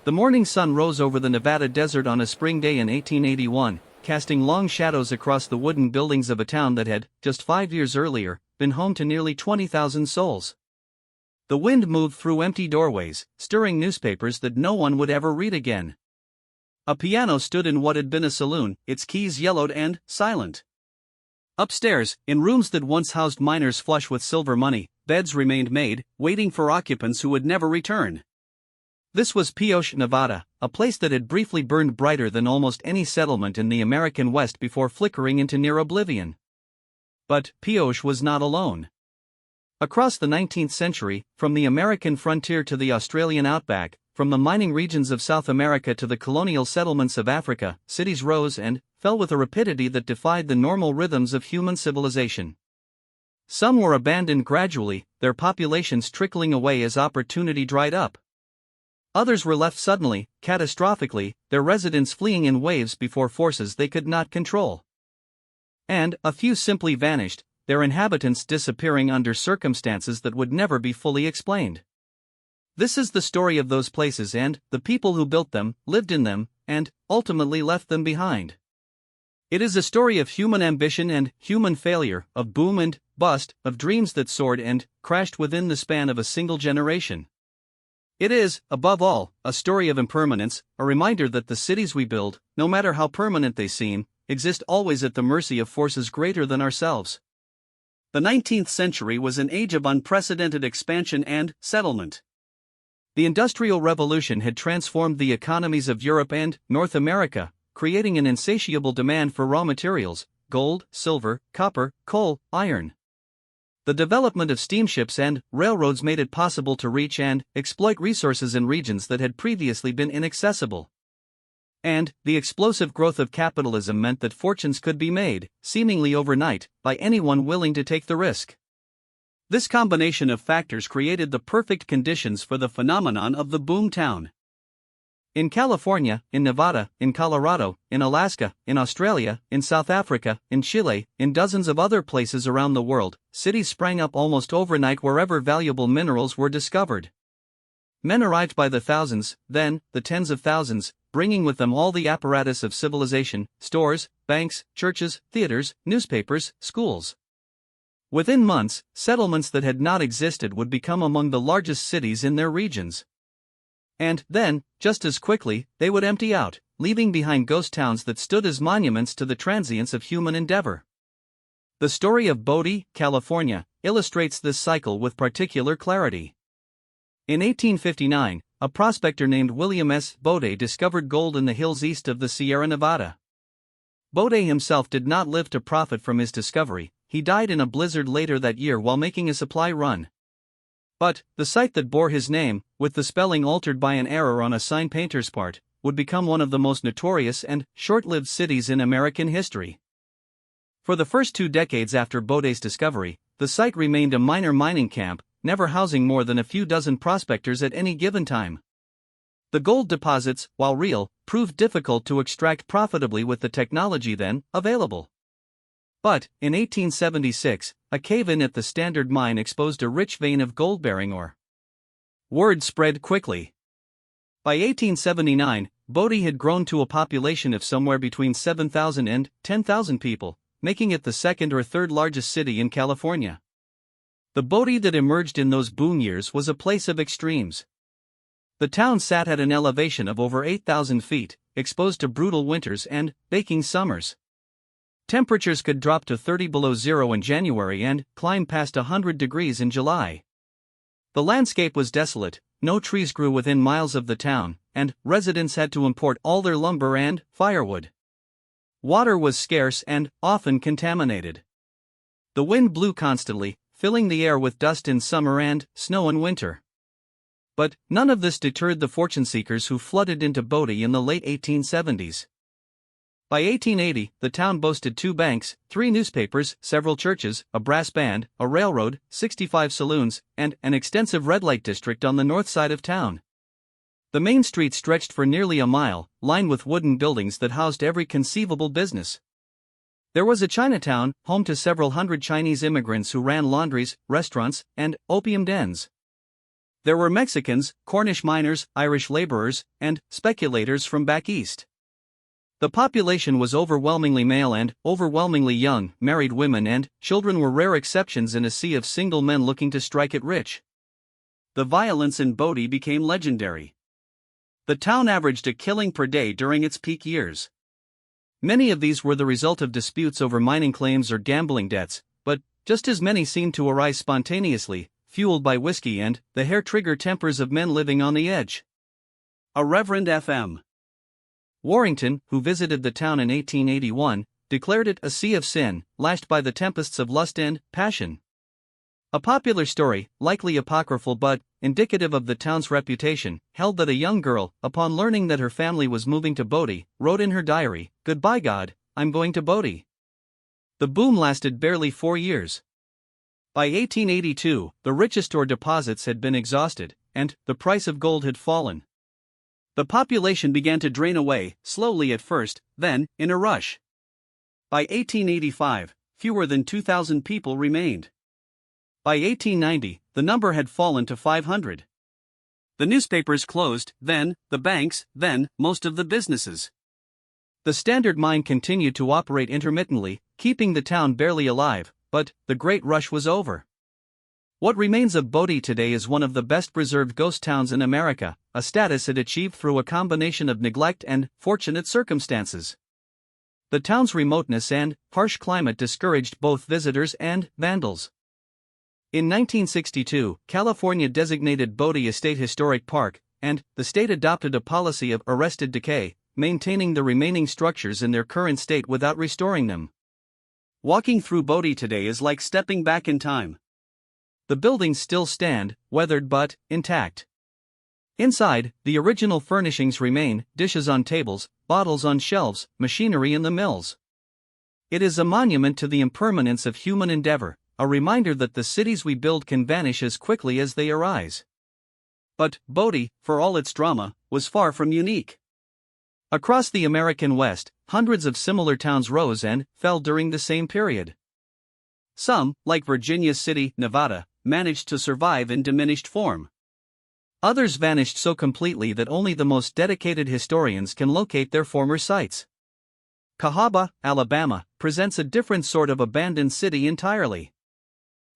The morning sun rose over the Nevada desert on a spring day in 1881, casting long shadows across the wooden buildings of a town that had, just 5 years earlier, been home to nearly 20,000 souls. The wind moved through empty doorways, stirring newspapers that no one would ever read again. A piano stood in what had been a saloon, its keys yellowed and silent. Upstairs, in rooms that once housed miners flush with silver money, beds remained made, waiting for occupants who would never return. This was Pioche, Nevada, a place that had briefly burned brighter than almost any settlement in the American West before flickering into near oblivion. But Pioche was not alone. Across the 19th century, from the American frontier to the Australian outback, from the mining regions of South America to the colonial settlements of Africa, cities rose and fell with a rapidity that defied the normal rhythms of human civilization. Some were abandoned gradually, their populations trickling away as opportunity dried up. Others were left suddenly, catastrophically, their residents fleeing in waves before forces they could not control. And a few simply vanished, their inhabitants disappearing under circumstances that would never be fully explained. This is the story of those places and the people who built them, lived in them, and ultimately left them behind. It is a story of human ambition and human failure, of boom and bust, of dreams that soared and crashed within the span of a single generation. It is, above all, a story of impermanence, a reminder that the cities we build, no matter how permanent they seem, exist always at the mercy of forces greater than ourselves. The 19th century was an age of unprecedented expansion and settlement. The Industrial Revolution had transformed the economies of Europe and North America, creating an insatiable demand for raw materials: gold, silver, copper, coal, iron. The development of steamships and railroads made it possible to reach and exploit resources in regions that had previously been inaccessible. And the explosive growth of capitalism meant that fortunes could be made, seemingly overnight, by anyone willing to take the risk. This combination of factors created the perfect conditions for the phenomenon of the boom town. In California, in Nevada, in Colorado, in Alaska, in Australia, in South Africa, in Chile, in dozens of other places around the world, cities sprang up almost overnight wherever valuable minerals were discovered. Men arrived by the thousands, then the tens of thousands, bringing with them all the apparatus of civilization: stores, banks, churches, theaters, newspapers, schools. Within months, settlements that had not existed would become among the largest cities in their regions. And then, just as quickly, they would empty out, leaving behind ghost towns that stood as monuments to the transience of human endeavor. The story of Bodie, California, illustrates this cycle with particular clarity. In 1859, a prospector named William S. Bodie discovered gold in the hills east of the Sierra Nevada. Bodie himself did not live to profit from his discovery. He died in a blizzard later that year while making a supply run. But the site that bore his name, with the spelling altered by an error on a sign painter's part, would become one of the most notorious and short-lived cities in American history. For the first 2 decades after Bodie's discovery, the site remained a minor mining camp, never housing more than a few dozen prospectors at any given time. The gold deposits, while real, proved difficult to extract profitably with the technology then available. But, in 1876, a cave-in at the Standard Mine exposed a rich vein of gold-bearing ore. Word spread quickly. By 1879, Bodie had grown to a population of somewhere between 7,000 and 10,000 people, making it the second or third largest city in California. The Bodie that emerged in those boom years was a place of extremes. The town sat at an elevation of over 8,000 feet, exposed to brutal winters and baking summers. Temperatures could drop to 30 below zero in January and climb past 100 degrees in July. The landscape was desolate, no trees grew within miles of the town, and residents had to import all their lumber and firewood. Water was scarce and often contaminated. The wind blew constantly, filling the air with dust in summer and snow in winter. But none of this deterred the fortune seekers who flooded into Bodie in the late 1870s. By 1880, the town boasted 2 banks, 3 newspapers, several churches, a brass band, a railroad, 65 saloons, and an extensive red light district on the north side of town. The main street stretched for nearly a mile, lined with wooden buildings that housed every conceivable business. There was a Chinatown, home to several hundred Chinese immigrants who ran laundries, restaurants, and opium dens. There were Mexicans, Cornish miners, Irish laborers, and speculators from back east. The population was overwhelmingly male and overwhelmingly young. Married women and children were rare exceptions in a sea of single men looking to strike it rich. The violence in Bodie became legendary. The town averaged a killing per day during its peak years. Many of these were the result of disputes over mining claims or gambling debts, but just as many seemed to arise spontaneously, fueled by whiskey and the hair-trigger tempers of men living on the edge. A Reverend F.M. Warrington, who visited the town in 1881, declared it a sea of sin, lashed by the tempests of lust and passion. A popular story, likely apocryphal but indicative of the town's reputation, held that a young girl, upon learning that her family was moving to Bodie, wrote in her diary, "Goodbye God, I'm going to Bodie." The boom lasted barely 4 years. By 1882, the richest ore deposits had been exhausted, and the price of gold had fallen. The population began to drain away, slowly at first, then, in a rush. By 1885, fewer than 2,000 people remained. By 1890, the number had fallen to 500. The newspapers closed, then, the banks, then, most of the businesses. The Standard Mine continued to operate intermittently, keeping the town barely alive, but the Great Rush was over. What remains of Bodie today is one of the best preserved ghost towns in America, a status it achieved through a combination of neglect and fortunate circumstances. The town's remoteness and harsh climate discouraged both visitors and vandals. In 1962, California designated Bodie a state historic park, and the state adopted a policy of arrested decay, maintaining the remaining structures in their current state without restoring them. Walking through Bodie today is like stepping back in time. The buildings still stand, weathered but intact. Inside, the original furnishings remain: dishes on tables, bottles on shelves, machinery in the mills. It is a monument to the impermanence of human endeavor, a reminder that the cities we build can vanish as quickly as they arise. But Bodie, for all its drama, was far from unique. Across the American West, hundreds of similar towns rose and fell during the same period. Some, like Virginia City, Nevada, managed to survive in diminished form. Others vanished so completely that only the most dedicated historians can locate their former sites. Cahaba, Alabama, presents a different sort of abandoned city entirely.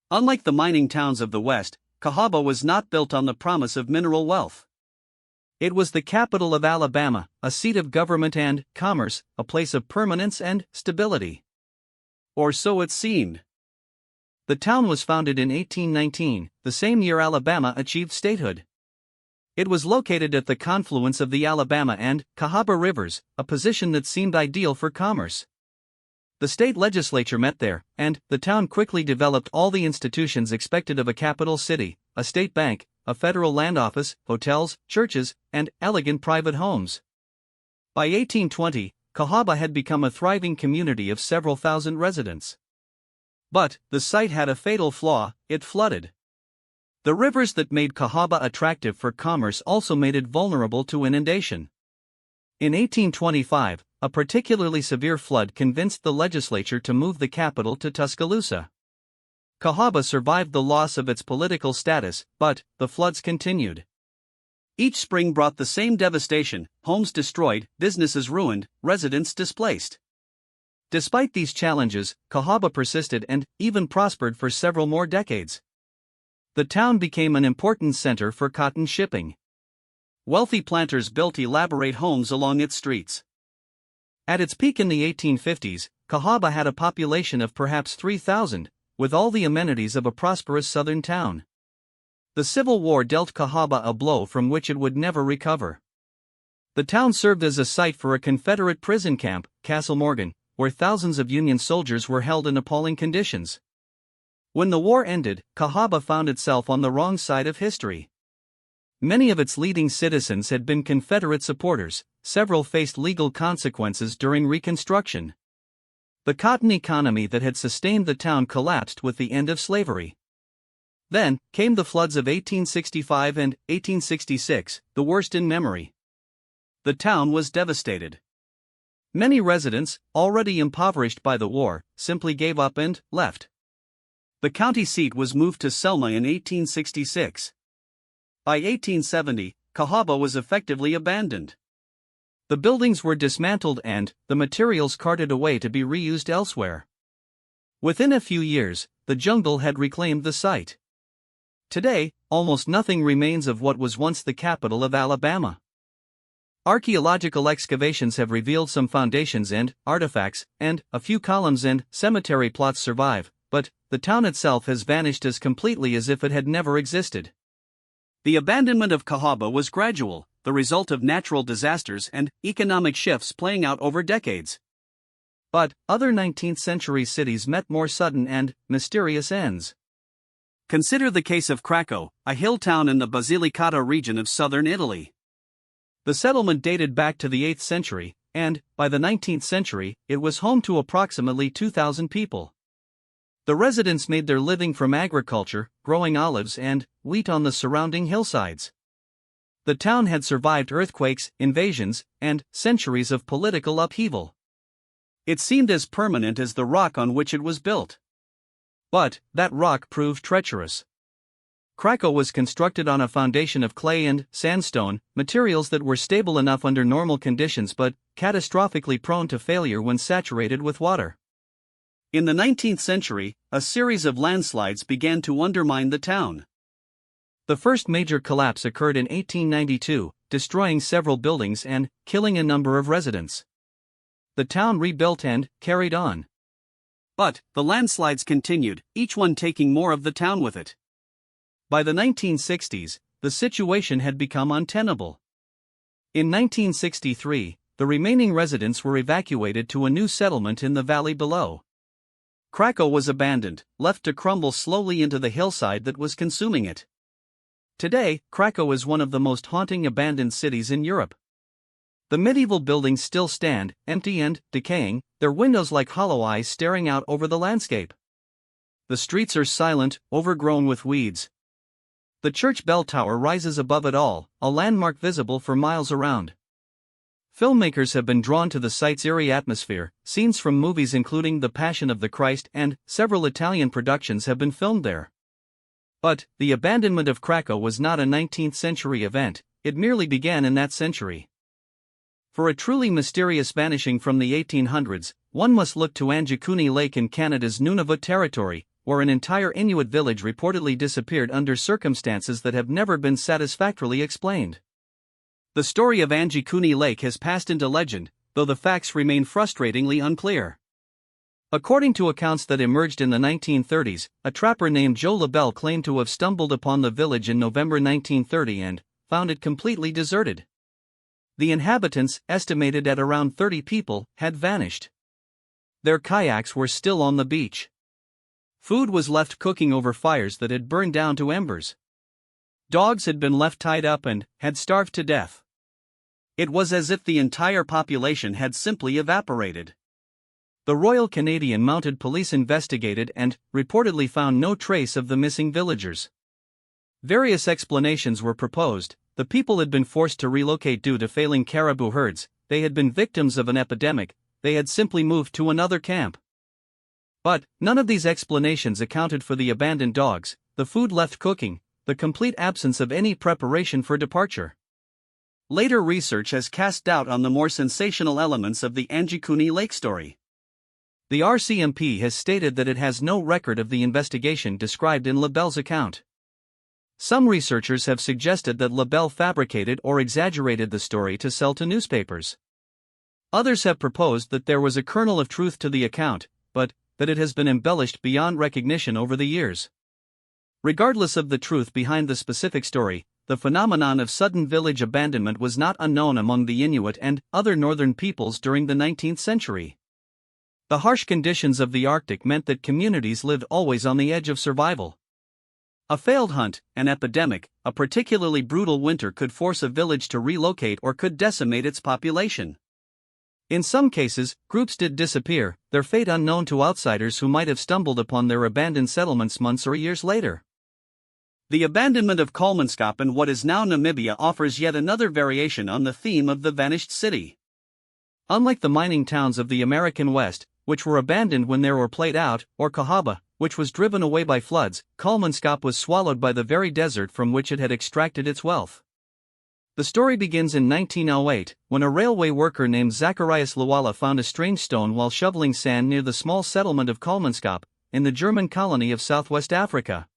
Unlike the mining towns of the West, Cahaba was not built on the promise of mineral wealth. It was the capital of Alabama, a seat of government and commerce, a place of permanence and stability. Or so it seemed. The town was founded in 1819, the same year Alabama achieved statehood. It was located at the confluence of the Alabama and Cahaba rivers, a position that seemed ideal for commerce. The state legislature met there, and the town quickly developed all the institutions expected of a capital city: a state bank, a federal land office, hotels, churches, and elegant private homes. By 1820, Cahaba had become a thriving community of several thousand residents. But the site had a fatal flaw: it flooded. The rivers that made Cahaba attractive for commerce also made it vulnerable to inundation. In 1825, a particularly severe flood convinced the legislature to move the capital to Tuscaloosa. Cahaba survived the loss of its political status, but the floods continued. Each spring brought the same devastation: homes destroyed, businesses ruined, residents displaced. Despite these challenges, Cahaba persisted and even prospered for several more decades. The town became an important center for cotton shipping. Wealthy planters built elaborate homes along its streets. At its peak in the 1850s, Cahaba had a population of perhaps 3,000, with all the amenities of a prosperous southern town. The Civil War dealt Cahaba a blow from which it would never recover. The town served as a site for a Confederate prison camp, Castle Morgan, where thousands of Union soldiers were held in appalling conditions. When the war ended, Cahaba found itself on the wrong side of history. Many of its leading citizens had been Confederate supporters, several faced legal consequences during Reconstruction. The cotton economy that had sustained the town collapsed with the end of slavery. Then came the floods of 1865 and 1866, the worst in memory. The town was devastated. Many residents, already impoverished by the war, simply gave up and left. The county seat was moved to Selma in 1866. By 1870, Cahaba was effectively abandoned. The buildings were dismantled and the materials carted away to be reused elsewhere. Within a few years, the jungle had reclaimed the site. Today, almost nothing remains of what was once the capital of Alabama. Archaeological excavations have revealed some foundations and artifacts, and a few columns and cemetery plots survive, but the town itself has vanished as completely as if it had never existed. The abandonment of Cahaba was gradual, the result of natural disasters and economic shifts playing out over decades. But other 19th century cities met more sudden and mysterious ends. Consider the case of Krakow, a hill town in the Basilicata region of southern Italy. The settlement dated back to the 8th century, and, by the 19th century, it was home to approximately 2,000 people. The residents made their living from agriculture, growing olives and wheat on the surrounding hillsides. The town had survived earthquakes, invasions, and centuries of political upheaval. It seemed as permanent as the rock on which it was built. But that rock proved treacherous. Krakow was constructed on a foundation of clay and sandstone, materials that were stable enough under normal conditions but catastrophically prone to failure when saturated with water. In the 19th century, a series of landslides began to undermine the town. The first major collapse occurred in 1892, destroying several buildings and killing a number of residents. The town rebuilt and carried on. But the landslides continued, each one taking more of the town with it. By the 1960s, the situation had become untenable. In 1963, the remaining residents were evacuated to a new settlement in the valley below. Krakow was abandoned, left to crumble slowly into the hillside that was consuming it. Today, Krakow is one of the most haunting abandoned cities in Europe. The medieval buildings still stand, empty and decaying, their windows like hollow eyes staring out over the landscape. The streets are silent, overgrown with weeds. The church bell tower rises above it all, a landmark visible for miles around. Filmmakers have been drawn to the site's eerie atmosphere. Scenes from movies including The Passion of the Christ and several Italian productions have been filmed there. But the abandonment of Krakow was not a 19th century event, it merely began in that century. For a truly mysterious vanishing from the 1800s, one must look to Anjikuni Lake in Canada's Nunavut territory, where an entire Inuit village reportedly disappeared under circumstances that have never been satisfactorily explained. The story of Anjikuni Lake has passed into legend, though the facts remain frustratingly unclear. According to accounts that emerged in the 1930s, a trapper named Joe LaBelle claimed to have stumbled upon the village in November 1930 and found it completely deserted. The inhabitants, estimated at around 30 people, had vanished. Their kayaks were still on the beach. Food was left cooking over fires that had burned down to embers. Dogs had been left tied up and had starved to death. It was as if the entire population had simply evaporated. The Royal Canadian Mounted Police investigated and reportedly found no trace of the missing villagers. Various explanations were proposed. The people had been forced to relocate due to failing caribou herds, they had been victims of an epidemic, they had simply moved to another camp. But none of these explanations accounted for the abandoned dogs, the food left cooking, the complete absence of any preparation for departure. Later research has cast doubt on the more sensational elements of the Anjikuni Lake story. The RCMP has stated that it has no record of the investigation described in LaBelle's account. Some researchers have suggested that LaBelle fabricated or exaggerated the story to sell to newspapers. Others have proposed that there was a kernel of truth to the account, but that it has been embellished beyond recognition over the years. Regardless of the truth behind the specific story, the phenomenon of sudden village abandonment was not unknown among the Inuit and other northern peoples during the 19th century. The harsh conditions of the Arctic meant that communities lived always on the edge of survival. A failed hunt, an epidemic, a particularly brutal winter could force a village to relocate or could decimate its population. In some cases, groups did disappear, their fate unknown to outsiders who might have stumbled upon their abandoned settlements months or years later. The abandonment of Kalmanskap in what is now Namibia offers yet another variation on the theme of the vanished city. Unlike the mining towns of the American West, which were abandoned when they were played out, or Cahaba, which was driven away by floods, Kalmanskap was swallowed by the very desert from which it had extracted its wealth. The story begins in 1908, when a railway worker named Zacharias Luala found a strange stone while shoveling sand near the small settlement of Kalmanskap, in the German colony of southwest Africa.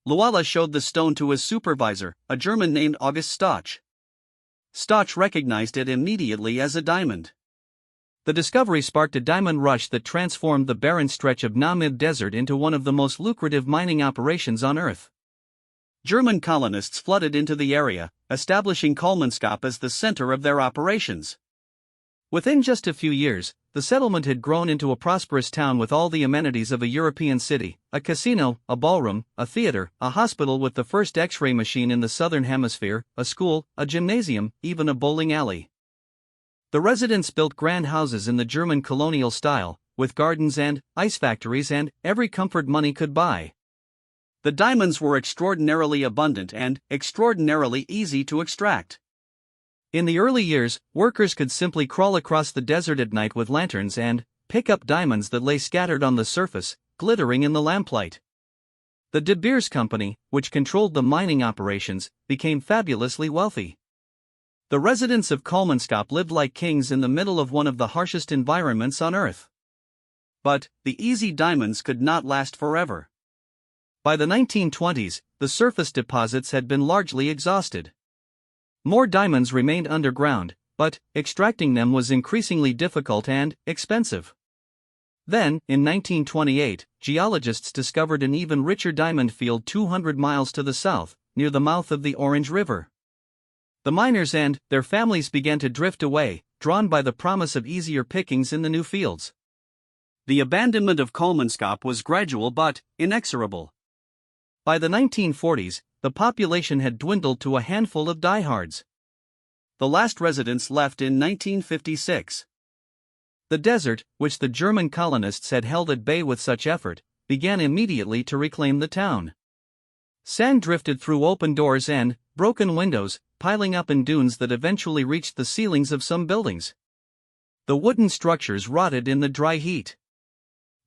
Luala showed the stone to his supervisor, a German named August Stoch. Stoch recognized it immediately as a diamond. The discovery sparked a diamond rush that transformed the barren stretch of Namib Desert into one of the most lucrative mining operations on Earth. German colonists flooded into the area, establishing Kalmanskap as the center of their operations. Within just a few years, the settlement had grown into a prosperous town with all the amenities of a European city: a casino, a ballroom, a theater, a hospital with the first X-ray machine in the southern hemisphere, a school, a gymnasium, even a bowling alley. The residents built grand houses in the German colonial style, with gardens and ice factories and every comfort money could buy. The diamonds were extraordinarily abundant and extraordinarily easy to extract. In the early years, workers could simply crawl across the desert at night with lanterns and pick up diamonds that lay scattered on the surface, glittering in the lamplight. The De Beers Company, which controlled the mining operations, became fabulously wealthy. The residents of Kalmanskap lived like kings in the middle of one of the harshest environments on Earth. But the easy diamonds could not last forever. By the 1920s, the surface deposits had been largely exhausted. More diamonds remained underground, but extracting them was increasingly difficult and expensive. Then, in 1928, geologists discovered an even richer diamond field 200 miles to the south, near the mouth of the Orange River. The miners and their families began to drift away, drawn by the promise of easier pickings in the new fields. The abandonment of Kalmanskap was gradual but inexorable. By the 1940s, the population had dwindled to a handful of diehards. The last residents left in 1956. The desert, which the German colonists had held at bay with such effort, began immediately to reclaim the town. Sand drifted through open doors and broken windows, piling up in dunes that eventually reached the ceilings of some buildings. The wooden structures rotted in the dry heat.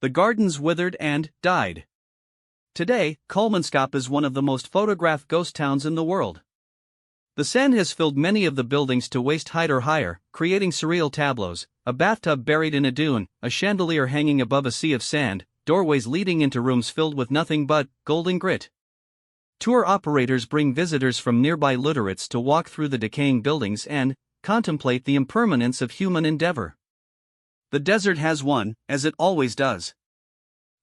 The gardens withered and died. Today, Kalmanskap is one of the most photographed ghost towns in the world. The sand has filled many of the buildings to waist height or higher, creating surreal tableaus: a bathtub buried in a dune, a chandelier hanging above a sea of sand, doorways leading into rooms filled with nothing but golden grit. Tour operators bring visitors from nearby littorets to walk through the decaying buildings and contemplate the impermanence of human endeavor. The desert has won, as it always does.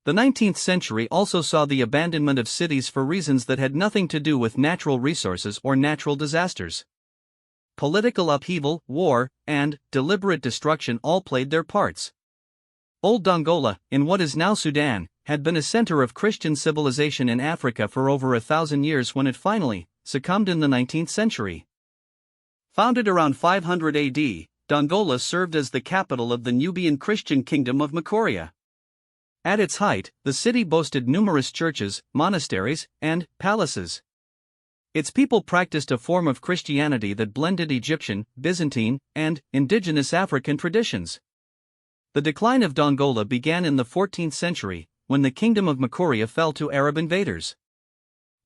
The 19th century also saw the abandonment of cities for reasons that had nothing to do with natural resources or natural disasters. Political upheaval, war, and deliberate destruction all played their parts. Old Dongola, in what is now Sudan, had been a center of Christian civilization in Africa for over 1,000 years when it finally succumbed in the 19th century. Founded around 500 AD, Dongola served as the capital of the Nubian Christian kingdom of Makoria. At its height, the city boasted numerous churches, monasteries, and palaces. Its people practiced a form of Christianity that blended Egyptian, Byzantine, and indigenous African traditions. The decline of Dongola began in the 14th century, when the kingdom of Makoria fell to Arab invaders.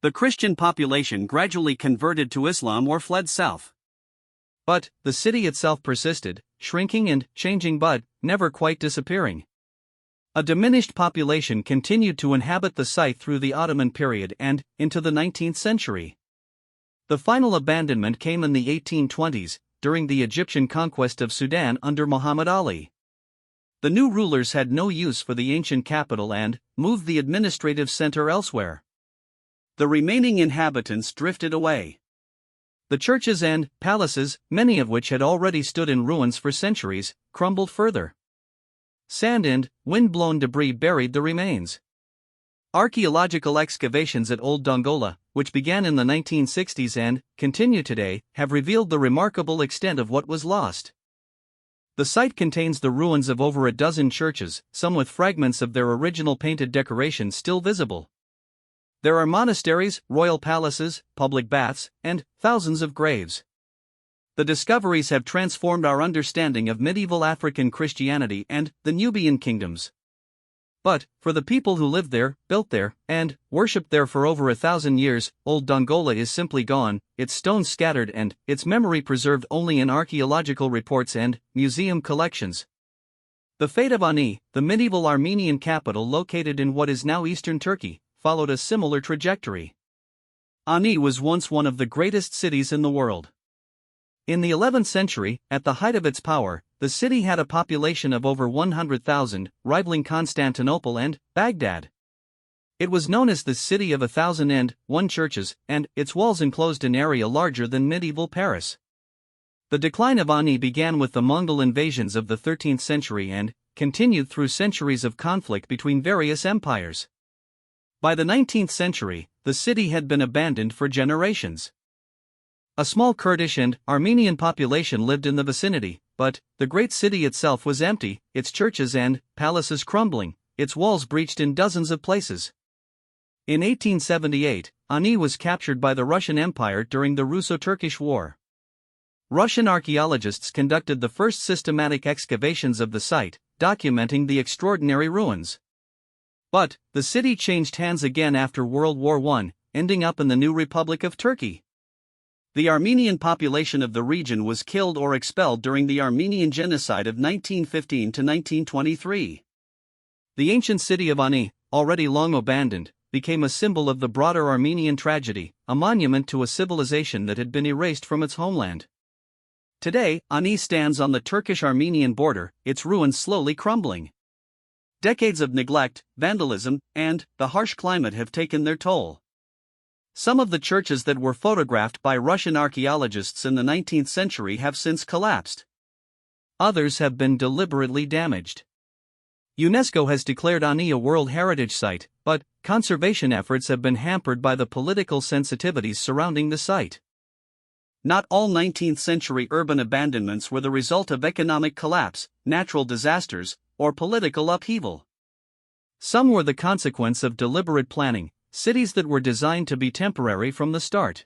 The Christian population gradually converted to Islam or fled south. But the city itself persisted, shrinking and changing but never quite disappearing. A diminished population continued to inhabit the site through the Ottoman period and into the 19th century. The final abandonment came in the 1820s, during the Egyptian conquest of Sudan under Muhammad Ali. The new rulers had no use for the ancient capital and moved the administrative center elsewhere. The remaining inhabitants drifted away. The churches and palaces, many of which had already stood in ruins for centuries, crumbled further. Sand and wind-blown debris buried the remains. Archaeological excavations at Old Dongola, which began in the 1960s and continue today, have revealed the remarkable extent of what was lost. The site contains the ruins of over a dozen churches, some with fragments of their original painted decorations still visible. There are monasteries, royal palaces, public baths, and thousands of graves. The discoveries have transformed our understanding of medieval African Christianity and the Nubian kingdoms. But, for the people who lived there, built there, and worshipped there for over 1,000 years, Old Dongola is simply gone, its stones scattered and its memory preserved only in archaeological reports and museum collections. The fate of Ani, the medieval Armenian capital located in what is now eastern Turkey, followed a similar trajectory. Ani was once one of the greatest cities in the world. In the 11th century, at the height of its power, the city had a population of over 100,000, rivaling Constantinople and Baghdad. It was known as the City of 1,001 churches, and its walls enclosed an area larger than medieval Paris. The decline of Ani began with the Mongol invasions of the 13th century and continued through centuries of conflict between various empires. By the 19th century, the city had been abandoned for generations. A small Kurdish and Armenian population lived in the vicinity, but the great city itself was empty, its churches and palaces crumbling, its walls breached in dozens of places. In 1878, Ani was captured by the Russian Empire during the Russo-Turkish War. Russian archaeologists conducted the first systematic excavations of the site, documenting the extraordinary ruins. But the city changed hands again after World War I, ending up in the new Republic of Turkey. The Armenian population of the region was killed or expelled during the Armenian Genocide of 1915 to 1923. The ancient city of Ani, already long abandoned, became a symbol of the broader Armenian tragedy, a monument to a civilization that had been erased from its homeland. Today, Ani stands on the Turkish-Armenian border, its ruins slowly crumbling. Decades of neglect, vandalism, and the harsh climate have taken their toll. Some of the churches that were photographed by Russian archaeologists in the 19th century have since collapsed. Others have been deliberately damaged. UNESCO has declared Ani a World Heritage Site, but conservation efforts have been hampered by the political sensitivities surrounding the site. Not all 19th century urban abandonments were the result of economic collapse, natural disasters, or political upheaval. Some were the consequence of deliberate planning, cities that were designed to be temporary from the start.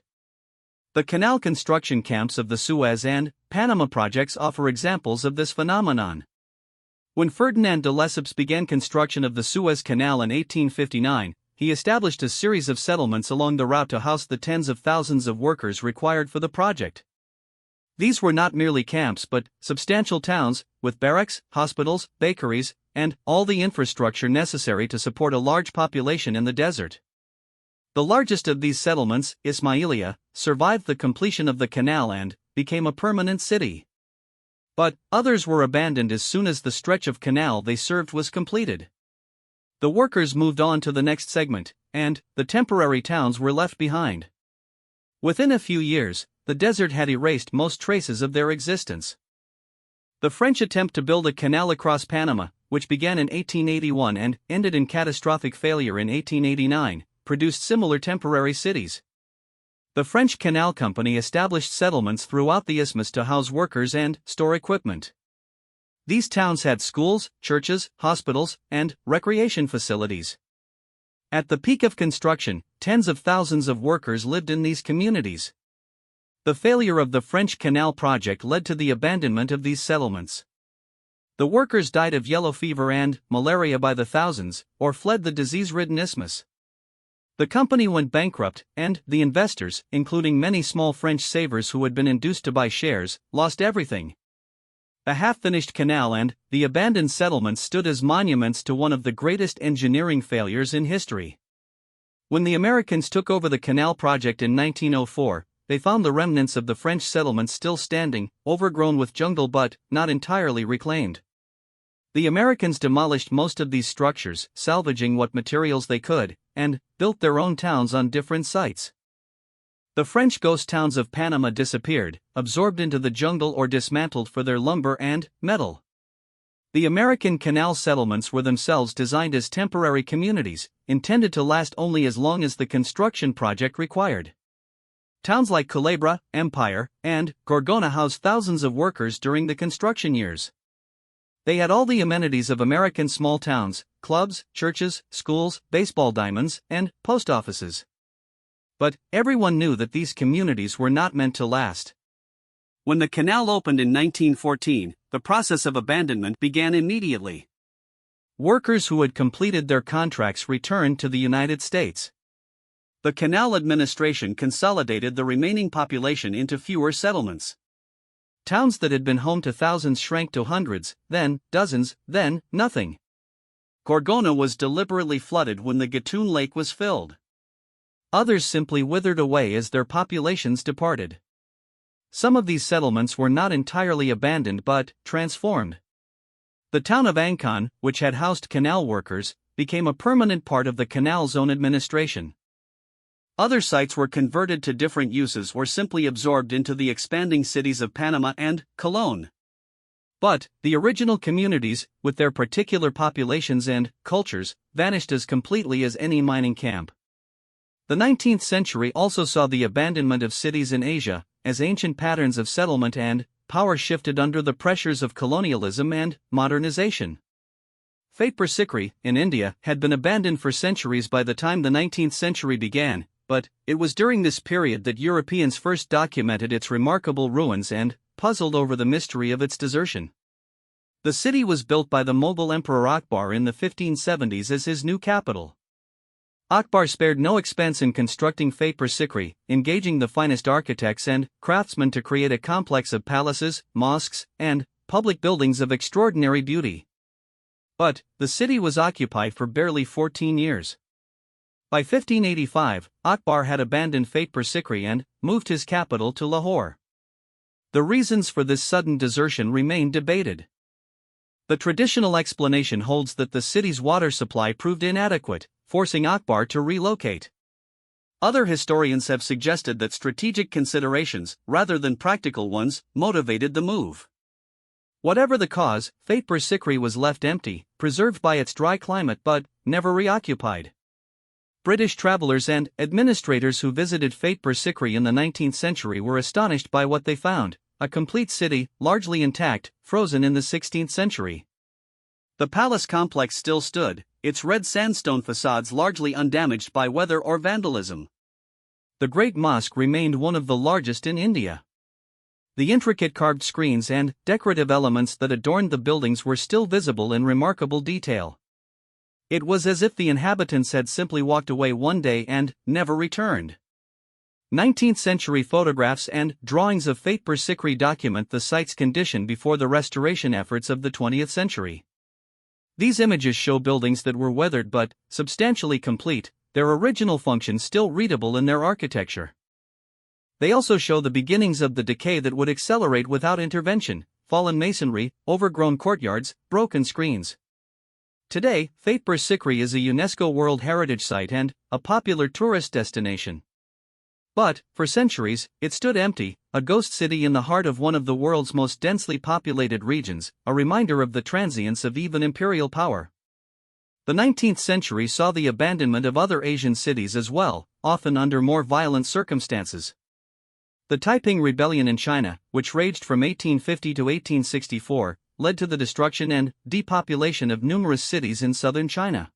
The canal construction camps of the Suez and Panama projects offer examples of this phenomenon. When Ferdinand de Lesseps began construction of the Suez Canal in 1859, he established a series of settlements along the route to house the tens of thousands of workers required for the project. These were not merely camps but substantial towns, with barracks, hospitals, bakeries, and all the infrastructure necessary to support a large population in the desert. The largest of these settlements, Ismailia, survived the completion of the canal and became a permanent city. But others were abandoned as soon as the stretch of canal they served was completed. The workers moved on to the next segment, and the temporary towns were left behind. Within a few years, the desert had erased most traces of their existence. The French attempt to build a canal across Panama, which began in 1881 and ended in catastrophic failure in 1889, produced similar temporary cities. The French Canal Company established settlements throughout the isthmus to house workers and store equipment. These towns had schools, churches, hospitals, and recreation facilities. At the peak of construction, tens of thousands of workers lived in these communities. The failure of the French Canal project led to the abandonment of these settlements. The workers died of yellow fever and malaria by the thousands, or fled the disease-ridden isthmus. The company went bankrupt, and the investors, including many small French savers who had been induced to buy shares, lost everything. A half-finished canal and the abandoned settlements stood as monuments to one of the greatest engineering failures in history. When the Americans took over the canal project in 1904, they found the remnants of the French settlements still standing, overgrown with jungle but not entirely reclaimed. The Americans demolished most of these structures, salvaging what materials they could, and built their own towns on different sites. The French ghost towns of Panama disappeared, absorbed into the jungle or dismantled for their lumber and metal. The American canal settlements were themselves designed as temporary communities, intended to last only as long as the construction project required. Towns like Culebra, Empire, and Gorgona housed thousands of workers during the construction years. They had all the amenities of American small towns: clubs, churches, schools, baseball diamonds, and post offices. But everyone knew that these communities were not meant to last. When the canal opened in 1914, the process of abandonment began immediately. Workers who had completed their contracts returned to the United States. The canal administration consolidated the remaining population into fewer settlements. Towns that had been home to thousands shrank to hundreds, then dozens, then nothing. Gorgona was deliberately flooded when the Gatun Lake was filled. Others simply withered away as their populations departed. Some of these settlements were not entirely abandoned but transformed. The town of Ancon, which had housed canal workers, became a permanent part of the Canal Zone administration. Other sites were converted to different uses or simply absorbed into the expanding cities of Panama and Colón. But the original communities, with their particular populations and cultures, vanished as completely as any mining camp. The 19th century also saw the abandonment of cities in Asia, as ancient patterns of settlement and power shifted under the pressures of colonialism and modernization. Fatehpur Sikri, in India, had been abandoned for centuries by the time the 19th century began, but it was during this period that Europeans first documented its remarkable ruins and puzzled over the mystery of its desertion. The city was built by the Mughal Emperor Akbar in the 1570s as his new capital. Akbar spared no expense in constructing Fatehpur Sikri, engaging the finest architects and craftsmen to create a complex of palaces, mosques, and public buildings of extraordinary beauty. But the city was occupied for barely 14 years. By 1585, Akbar had abandoned Fatehpur Sikri and moved his capital to Lahore. The reasons for this sudden desertion remain debated. The traditional explanation holds that the city's water supply proved inadequate, forcing Akbar to relocate. Other historians have suggested that strategic considerations, rather than practical ones, motivated the move. Whatever the cause, Fatehpur Sikri was left empty, preserved by its dry climate but never reoccupied. British travelers and administrators who visited Fatehpur Sikri in the 19th century were astonished by what they found: a complete city, largely intact, frozen in the 16th century. The palace complex still stood, its red sandstone facades largely undamaged by weather or vandalism. The Great Mosque remained one of the largest in India. The intricate carved screens and decorative elements that adorned the buildings were still visible in remarkable detail. It was as if the inhabitants had simply walked away one day and never returned. 19th century photographs and drawings of Fatehpur Sikri document the site's condition before the restoration efforts of the 20th century. These images show buildings that were weathered but substantially complete, their original function still readable in their architecture. They also show the beginnings of the decay that would accelerate without intervention: fallen masonry, overgrown courtyards, broken screens. Today, Fatehpur Sikri is a UNESCO World Heritage Site and a popular tourist destination. But, for centuries, it stood empty, a ghost city in the heart of one of the world's most densely populated regions, a reminder of the transience of even imperial power. The 19th century saw the abandonment of other Asian cities as well, often under more violent circumstances. The Taiping Rebellion in China, which raged from 1850 to 1864, led to the destruction and depopulation of numerous cities in southern China.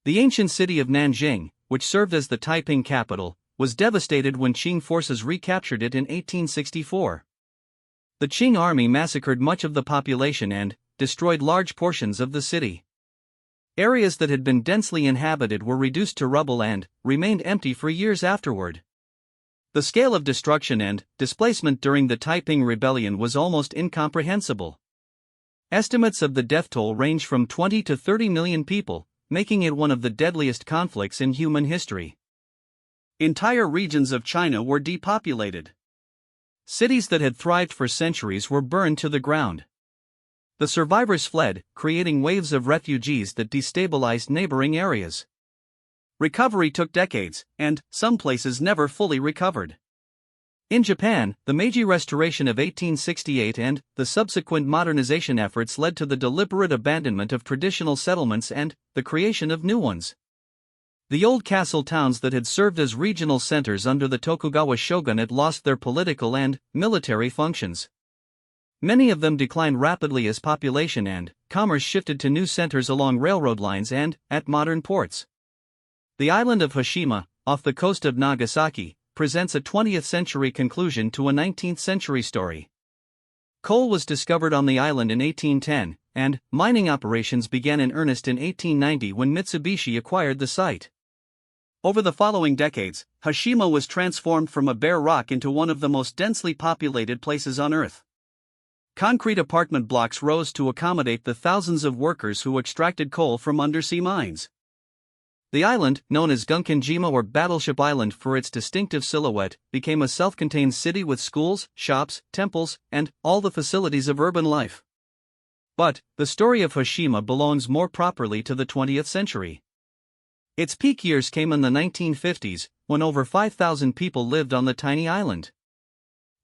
The ancient city of Nanjing, which served as the Taiping capital, was devastated when Qing forces recaptured it in 1864. The Qing army massacred much of the population and destroyed large portions of the city. Areas that had been densely inhabited were reduced to rubble and remained empty for years afterward. The scale of destruction and displacement during the Taiping Rebellion was almost incomprehensible. Estimates of the death toll range from 20 to 30 million people, making it one of the deadliest conflicts in human history. Entire regions of China were depopulated. Cities that had thrived for centuries were burned to the ground. The survivors fled, creating waves of refugees that destabilized neighboring areas. Recovery took decades, and some places never fully recovered. In Japan, the Meiji Restoration of 1868 and the subsequent modernization efforts led to the deliberate abandonment of traditional settlements and the creation of new ones. The old castle towns that had served as regional centers under the Tokugawa shogunate lost their political and military functions. Many of them declined rapidly as population and commerce shifted to new centers along railroad lines and at modern ports. The island of Hashima, off the coast of Nagasaki, presents a 20th century conclusion to a 19th century story. Coal was discovered on the island in 1810, and mining operations began in earnest in 1890 when Mitsubishi acquired the site. Over the following decades, Hashima was transformed from a bare rock into one of the most densely populated places on Earth. Concrete apartment blocks rose to accommodate the thousands of workers who extracted coal from undersea mines. The island, known as Gunkanjima or Battleship Island for its distinctive silhouette, became a self-contained city with schools, shops, temples, and all the facilities of urban life. But the story of Hashima belongs more properly to the 20th century. Its peak years came in the 1950s, when over 5,000 people lived on the tiny island.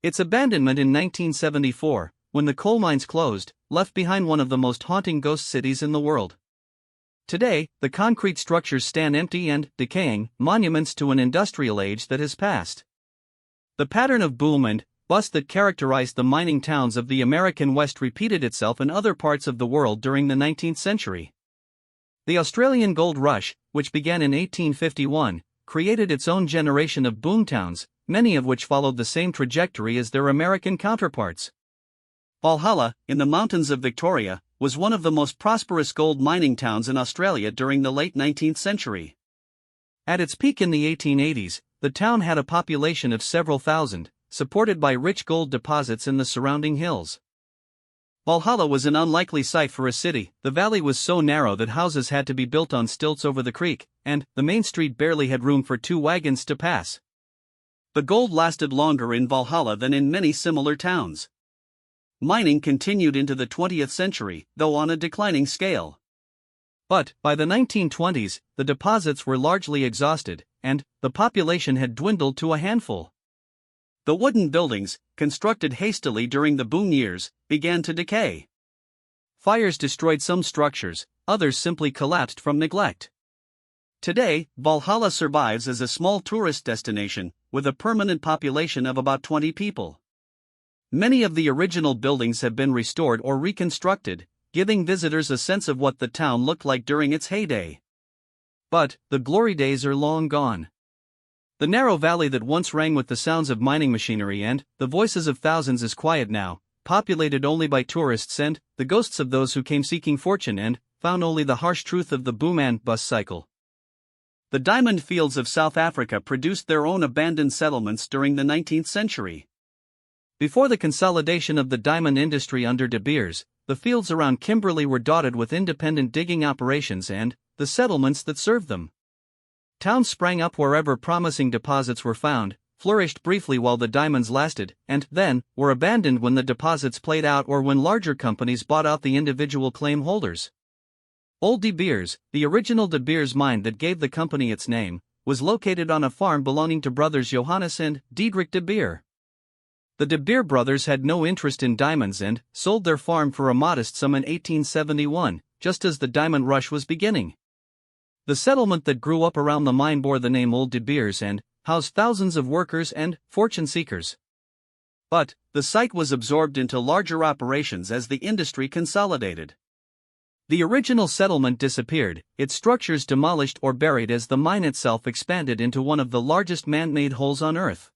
Its abandonment in 1974, when the coal mines closed, left behind one of the most haunting ghost cities in the world. Today, the concrete structures stand empty and decaying, monuments to an industrial age that has passed. The pattern of boom and bust that characterized the mining towns of the American West repeated itself in other parts of the world during the 19th century. The Australian gold rush, which began in 1851, created its own generation of boomtowns, many of which followed the same trajectory as their American counterparts. Valhalla, in the mountains of Victoria, was one of the most prosperous gold mining towns in Australia during the late 19th century. At its peak in the 1880s, the town had a population of several thousand, supported by rich gold deposits in the surrounding hills. Valhalla was an unlikely site for a city. The valley was so narrow that houses had to be built on stilts over the creek, and the main street barely had room for 2 wagons to pass. The gold lasted longer in Valhalla than in many similar towns. Mining continued into the 20th century, though on a declining scale. But, by the 1920s, the deposits were largely exhausted, and the population had dwindled to a handful. The wooden buildings, constructed hastily during the boom years, began to decay. Fires destroyed some structures, others simply collapsed from neglect. Today, Valhalla survives as a small tourist destination, with a permanent population of about 20 people. Many of the original buildings have been restored or reconstructed, giving visitors a sense of what the town looked like during its heyday. But the glory days are long gone. The narrow valley that once rang with the sounds of mining machinery and the voices of thousands is quiet now, populated only by tourists and the ghosts of those who came seeking fortune and found only the harsh truth of the boom and bust cycle. The diamond fields of South Africa produced their own abandoned settlements during the 19th century. Before the consolidation of the diamond industry under De Beers, the fields around Kimberley were dotted with independent digging operations and the settlements that served them. Towns sprang up wherever promising deposits were found, flourished briefly while the diamonds lasted, and then were abandoned when the deposits played out or when larger companies bought out the individual claim holders. Old De Beers, the original De Beers mine that gave the company its name, was located on a farm belonging to brothers Johannes and Diedrich De Beer. The De Beer brothers had no interest in diamonds and sold their farm for a modest sum in 1871, just as the diamond rush was beginning. The settlement that grew up around the mine bore the name Old De Beers and housed thousands of workers and fortune seekers. But the site was absorbed into larger operations as the industry consolidated. The original settlement disappeared, its structures demolished or buried as the mine itself expanded into one of the largest man-made holes on Earth.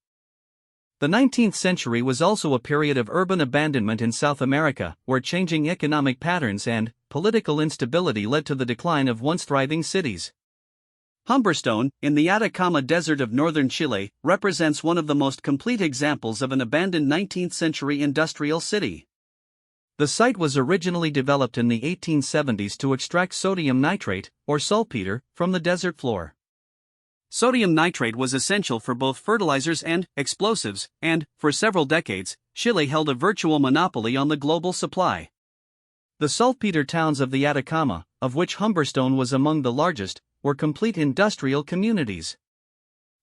The 19th century was also a period of urban abandonment in South America, where changing economic patterns and political instability led to the decline of once thriving cities. Humberstone, in the Atacama Desert of northern Chile, represents one of the most complete examples of an abandoned 19th century industrial city. The site was originally developed in the 1870s to extract sodium nitrate, or saltpeter, from the desert floor. Sodium nitrate was essential for both fertilizers and explosives, and, for several decades, Chile held a virtual monopoly on the global supply. The saltpeter towns of the Atacama, of which Humberstone was among the largest, were complete industrial communities.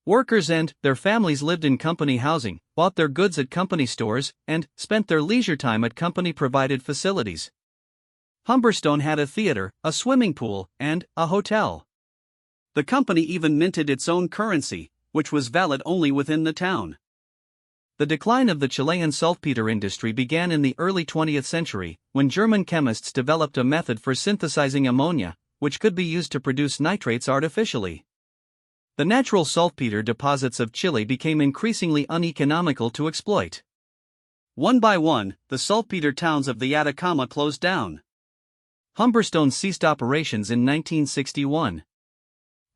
Workers and their families lived in company housing, bought their goods at company stores, and spent their leisure time at company-provided facilities. Humberstone had a theater, a swimming pool, and a hotel. The company even minted its own currency, which was valid only within the town. The decline of the Chilean saltpeter industry began in the early 20th century, when German chemists developed a method for synthesizing ammonia, which could be used to produce nitrates artificially. The natural saltpeter deposits of Chile became increasingly uneconomical to exploit. One by one, the saltpeter towns of the Atacama closed down. Humberstone ceased operations in 1961.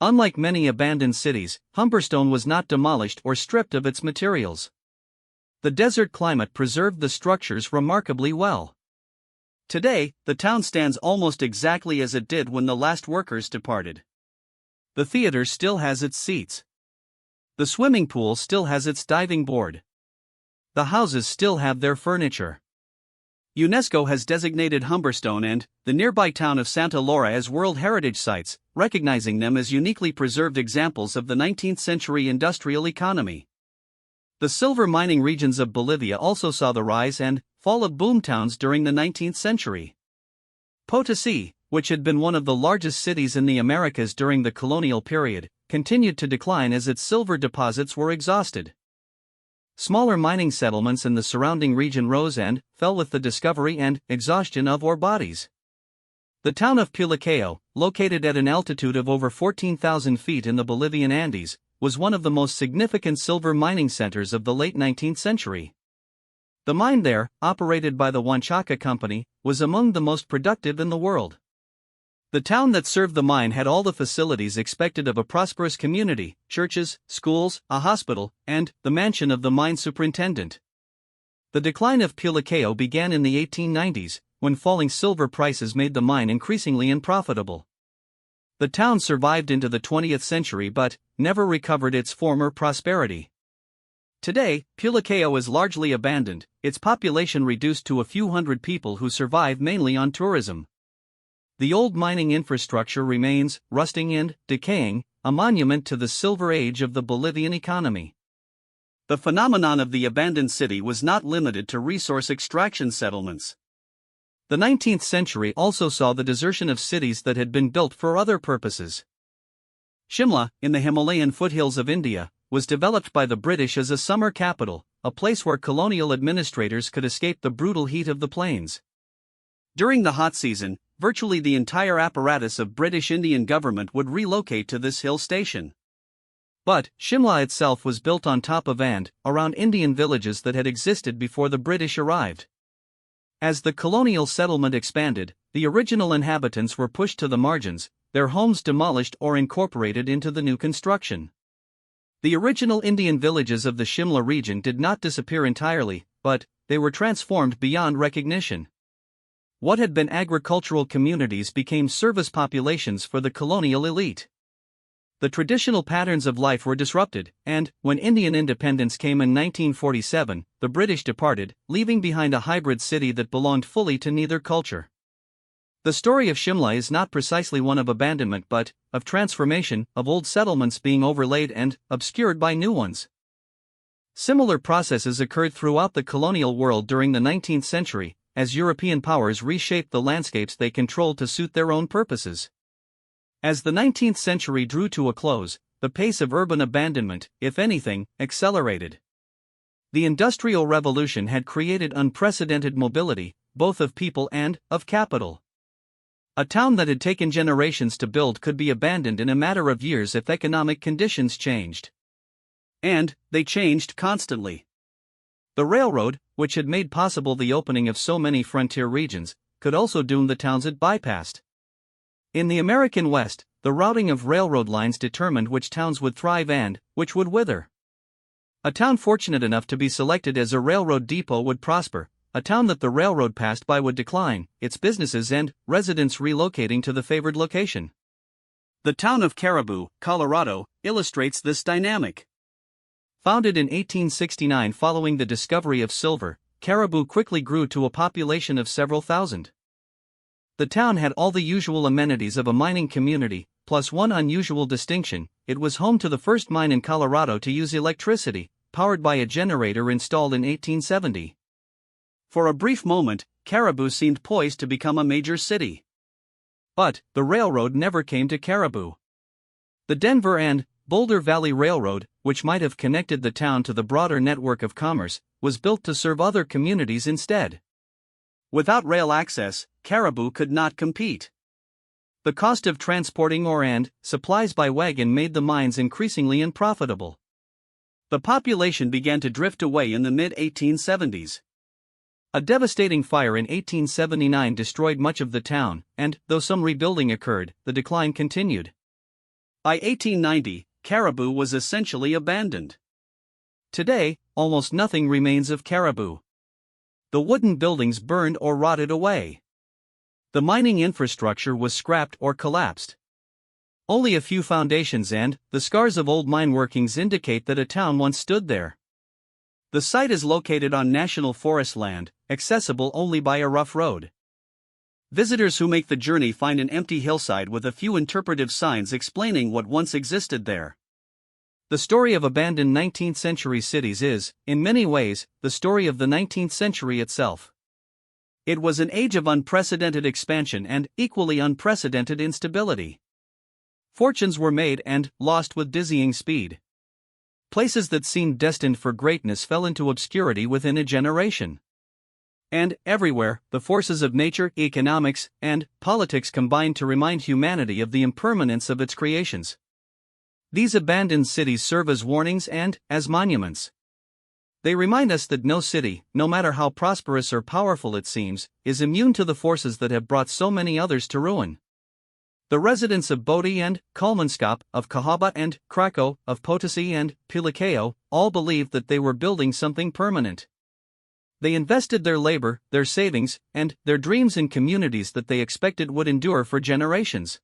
Unlike many abandoned cities, Humberstone was not demolished or stripped of its materials. The desert climate preserved the structures remarkably well. Today, the town stands almost exactly as it did when the last workers departed. The theater still has its seats. The swimming pool still has its diving board. The houses still have their furniture. UNESCO has designated Humberstone and the nearby town of Santa Laura as World Heritage Sites, recognizing them as uniquely preserved examples of the 19th century industrial economy. The silver mining regions of Bolivia also saw the rise and fall of boomtowns during the 19th century. Potosi, which had been one of the largest cities in the Americas during the colonial period, continued to decline as its silver deposits were exhausted. Smaller mining settlements in the surrounding region rose and fell with the discovery and exhaustion of ore bodies. The town of Pulacao, located at an altitude of over 14,000 feet in the Bolivian Andes, was one of the most significant silver mining centers of the late 19th century. The mine there, operated by the Huanchaca Company, was among the most productive in the world. The town that served the mine had all the facilities expected of a prosperous community: churches, schools, a hospital, and the mansion of the mine superintendent. The decline of Pulacao began in the 1890s, when falling silver prices made the mine increasingly unprofitable. The town survived into the 20th century but never recovered its former prosperity. Today, Pulacao is largely abandoned, its population reduced to a few hundred people who survive mainly on tourism. The old mining infrastructure remains, rusting and decaying, a monument to the silver age of the Bolivian economy. The phenomenon of the abandoned city was not limited to resource extraction settlements. The 19th century also saw the desertion of cities that had been built for other purposes. Shimla, in the Himalayan foothills of India, was developed by the British as a summer capital, a place where colonial administrators could escape the brutal heat of the plains. During the hot season, virtually the entire apparatus of British Indian government would relocate to this hill station. But Shimla itself was built on top of and around Indian villages that had existed before the British arrived. As the colonial settlement expanded, the original inhabitants were pushed to the margins, their homes demolished or incorporated into the new construction. The original Indian villages of the Shimla region did not disappear entirely, but they were transformed beyond recognition. What had been agricultural communities became service populations for the colonial elite. The traditional patterns of life were disrupted, and, when Indian independence came in 1947, the British departed, leaving behind a hybrid city that belonged fully to neither culture. The story of Shimla is not precisely one of abandonment but of transformation, of old settlements being overlaid and obscured by new ones. Similar processes occurred throughout the colonial world during the 19th century, as European powers reshaped the landscapes they controlled to suit their own purposes. As the 19th century drew to a close, the pace of urban abandonment, if anything, accelerated. The Industrial Revolution had created unprecedented mobility, both of people and of capital. A town that had taken generations to build could be abandoned in a matter of years if economic conditions changed. And they changed constantly. The railroad, which had made possible the opening of so many frontier regions, could also doom the towns it bypassed. In the American West, the routing of railroad lines determined which towns would thrive and which would wither. A town fortunate enough to be selected as a railroad depot would prosper. A town that the railroad passed by would decline, its businesses and residents relocating to the favored location. The town of Caribou, Colorado, illustrates this dynamic. Founded in 1869 following the discovery of silver, Caribou quickly grew to a population of several thousand. The town had all the usual amenities of a mining community, plus one unusual distinction: it was home to the first mine in Colorado to use electricity, powered by a generator installed in 1870. For a brief moment, Caribou seemed poised to become a major city. But the railroad never came to Caribou. The Denver and Boulder Valley Railroad, which might have connected the town to the broader network of commerce, was built to serve other communities instead. Without rail access, Caribou could not compete. The cost of transporting ore and supplies by wagon made the mines increasingly unprofitable. The population began to drift away in the mid-1870s. A devastating fire in 1879 destroyed much of the town, and, though some rebuilding occurred, the decline continued. By 1890, Caribou was essentially abandoned. Today, almost nothing remains of Caribou. The wooden buildings burned or rotted away. The mining infrastructure was scrapped or collapsed. Only a few foundations and the scars of old mine workings indicate that a town once stood there. The site is located on national forest land, accessible only by a rough road. Visitors who make the journey find an empty hillside with a few interpretive signs explaining what once existed there. The story of abandoned 19th century cities is, in many ways, the story of the 19th century itself. It was an age of unprecedented expansion and equally unprecedented instability. Fortunes were made and lost with dizzying speed. Places that seemed destined for greatness fell into obscurity within a generation. And, everywhere, the forces of nature, economics, and politics combined to remind humanity of the impermanence of its creations. These abandoned cities serve as warnings and as monuments. They remind us that no city, no matter how prosperous or powerful it seems, is immune to the forces that have brought so many others to ruin. The residents of Bodi and Kalmanskap, of Cahaba and Krakow, of Potosi and Pilakeo, all believed that they were building something permanent. They invested their labor, their savings, and their dreams in communities that they expected would endure for generations.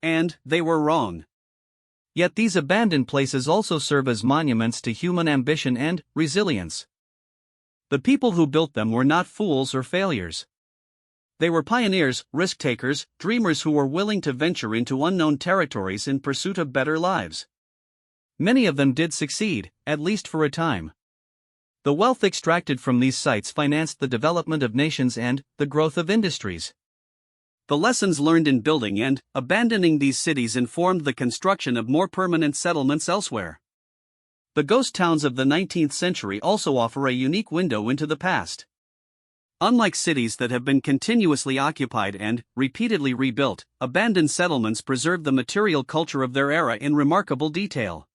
And they were wrong. Yet these abandoned places also serve as monuments to human ambition and resilience. The people who built them were not fools or failures. They were pioneers, risk-takers, dreamers who were willing to venture into unknown territories in pursuit of better lives. Many of them did succeed, at least for a time. The wealth extracted from these sites financed the development of nations and the growth of industries. The lessons learned in building and abandoning these cities informed the construction of more permanent settlements elsewhere. The ghost towns of the 19th century also offer a unique window into the past. Unlike cities that have been continuously occupied and repeatedly rebuilt, abandoned settlements preserve the material culture of their era in remarkable detail.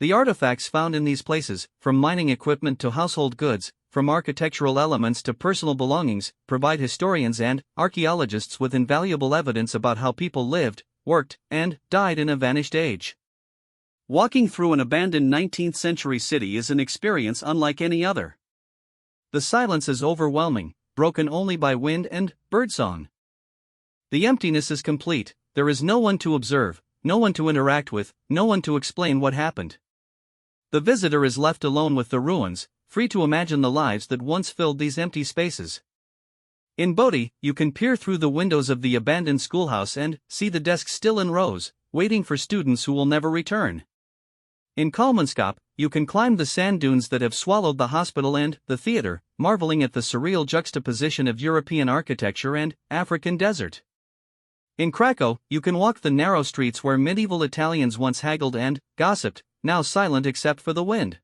The artifacts found in these places, from mining equipment to household goods, from architectural elements to personal belongings, provide historians and archaeologists with invaluable evidence about how people lived, worked, and died in a vanished age. Walking through an abandoned 19th century city is an experience unlike any other. The silence is overwhelming, broken only by wind and birdsong. The emptiness is complete, there is no one to observe, no one to interact with, no one to explain what happened. The visitor is left alone with the ruins, free to imagine the lives that once filled these empty spaces. In Bodi, you can peer through the windows of the abandoned schoolhouse and see the desks still in rows, waiting for students who will never return. In Kalmanskap, you can climb the sand dunes that have swallowed the hospital and the theater, marveling at the surreal juxtaposition of European architecture and African desert. In Krakow, you can walk the narrow streets where medieval Italians once haggled and gossiped, now silent except for the wind.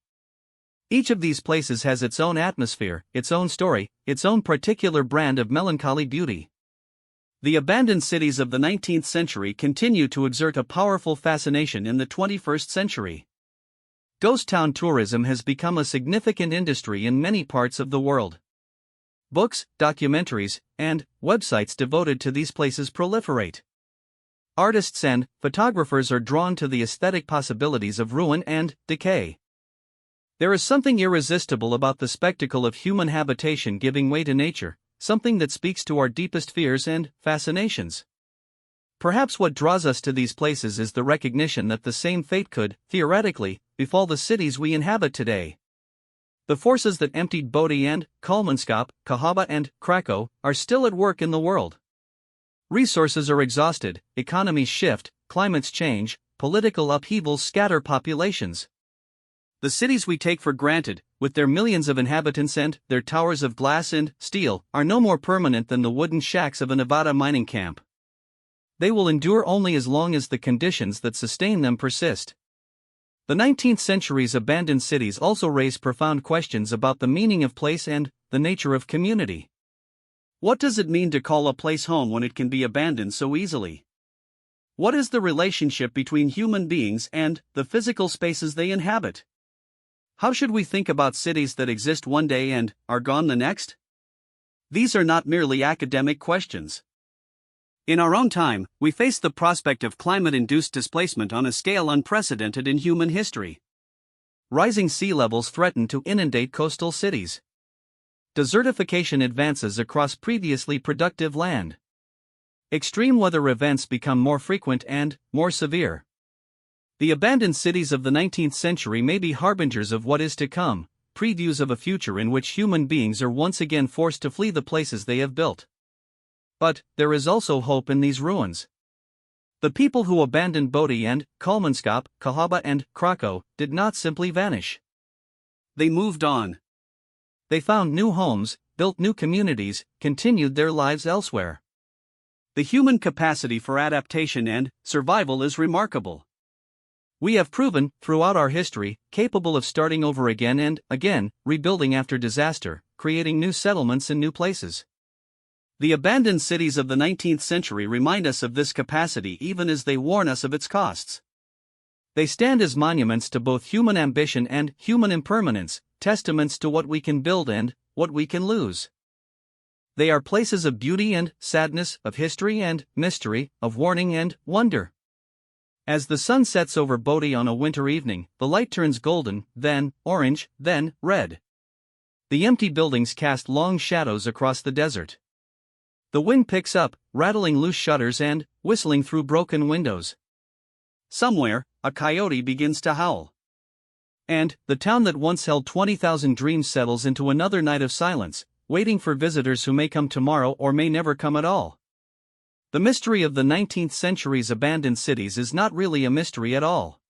Each of these places has its own atmosphere, its own story, its own particular brand of melancholy beauty. The abandoned cities of the 19th century continue to exert a powerful fascination in the 21st century. Ghost town tourism has become a significant industry in many parts of the world. Books, documentaries, and websites devoted to these places proliferate. Artists and photographers are drawn to the aesthetic possibilities of ruin and decay. There is something irresistible about the spectacle of human habitation giving way to nature, something that speaks to our deepest fears and fascinations. Perhaps what draws us to these places is the recognition that the same fate could, theoretically, befall the cities we inhabit today. The forces that emptied Bodi and Kalmanskap, Cahaba and Krakow are still at work in the world. Resources are exhausted, economies shift, climates change, political upheavals scatter populations. The cities we take for granted, with their millions of inhabitants and their towers of glass and steel, are no more permanent than the wooden shacks of a Nevada mining camp. They will endure only as long as the conditions that sustain them persist. The 19th century's abandoned cities also raise profound questions about the meaning of place and the nature of community. What does it mean to call a place home when it can be abandoned so easily? What is the relationship between human beings and the physical spaces they inhabit? How should we think about cities that exist one day and are gone the next? These are not merely academic questions. In our own time, we face the prospect of climate-induced displacement on a scale unprecedented in human history. Rising sea levels threaten to inundate coastal cities. Desertification advances across previously productive land. Extreme weather events become more frequent and more severe. The abandoned cities of the 19th century may be harbingers of what is to come, previews of a future in which human beings are once again forced to flee the places they have built. But there is also hope in these ruins. The people who abandoned Bodø and Kalmanskap, Kahaba and Krakow did not simply vanish. They moved on. They found new homes, built new communities, continued their lives elsewhere. The human capacity for adaptation and survival is remarkable. We have proven, throughout our history, capable of starting over again and, again, rebuilding after disaster, creating new settlements in new places. The abandoned cities of the 19th century remind us of this capacity even as they warn us of its costs. They stand as monuments to both human ambition and human impermanence, testaments to what we can build and what we can lose. They are places of beauty and sadness, of history and mystery, of warning and wonder. As the sun sets over Bodø on a winter evening, the light turns golden, then orange, then red. The empty buildings cast long shadows across the desert. The wind picks up, rattling loose shutters and whistling through broken windows. Somewhere, a coyote begins to howl. And the town that once held 20,000 dreams settles into another night of silence, waiting for visitors who may come tomorrow or may never come at all. The mystery of the 19th century's abandoned cities is not really a mystery at all.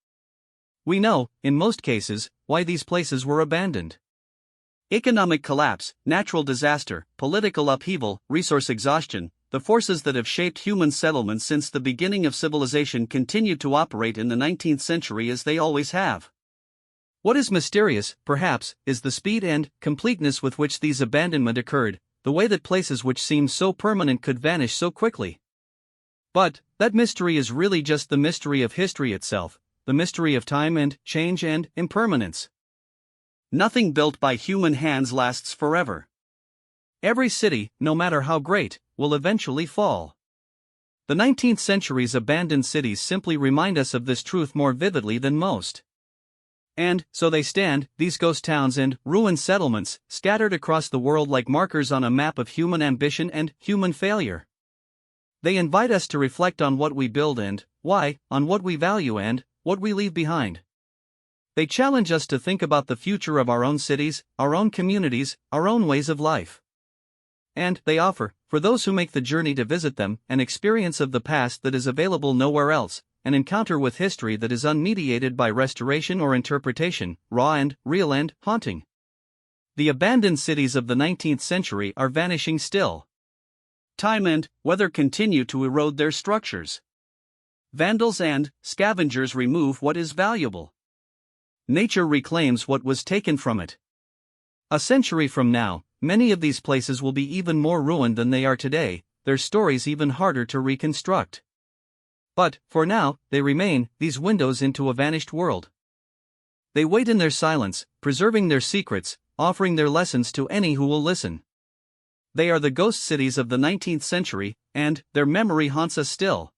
We know, in most cases, why these places were abandoned. Economic collapse, natural disaster, political upheaval, resource exhaustion, the forces that have shaped human settlements since the beginning of civilization continued to operate in the 19th century as they always have. What is mysterious, perhaps, is the speed and completeness with which these abandonments occurred, the way that places which seemed so permanent could vanish so quickly. But that mystery is really just the mystery of history itself, the mystery of time and change and impermanence. Nothing built by human hands lasts forever. Every city, no matter how great, will eventually fall. The 19th century's abandoned cities simply remind us of this truth more vividly than most. And so they stand, these ghost towns and ruined settlements, scattered across the world like markers on a map of human ambition and human failure. They invite us to reflect on what we build and why, on what we value and what we leave behind. They challenge us to think about the future of our own cities, our own communities, our own ways of life. And they offer, for those who make the journey to visit them, an experience of the past that is available nowhere else, an encounter with history that is unmediated by restoration or interpretation, raw and real and haunting. The abandoned cities of the 19th century are vanishing still. Time and weather continue to erode their structures. Vandals and scavengers remove what is valuable. Nature reclaims what was taken from it. A century from now, many of these places will be even more ruined than they are today, their stories even harder to reconstruct. But, for now, they remain, these windows into a vanished world. They wait in their silence, preserving their secrets, offering their lessons to any who will listen. They are the ghost cities of the 19th century, and their memory haunts us still.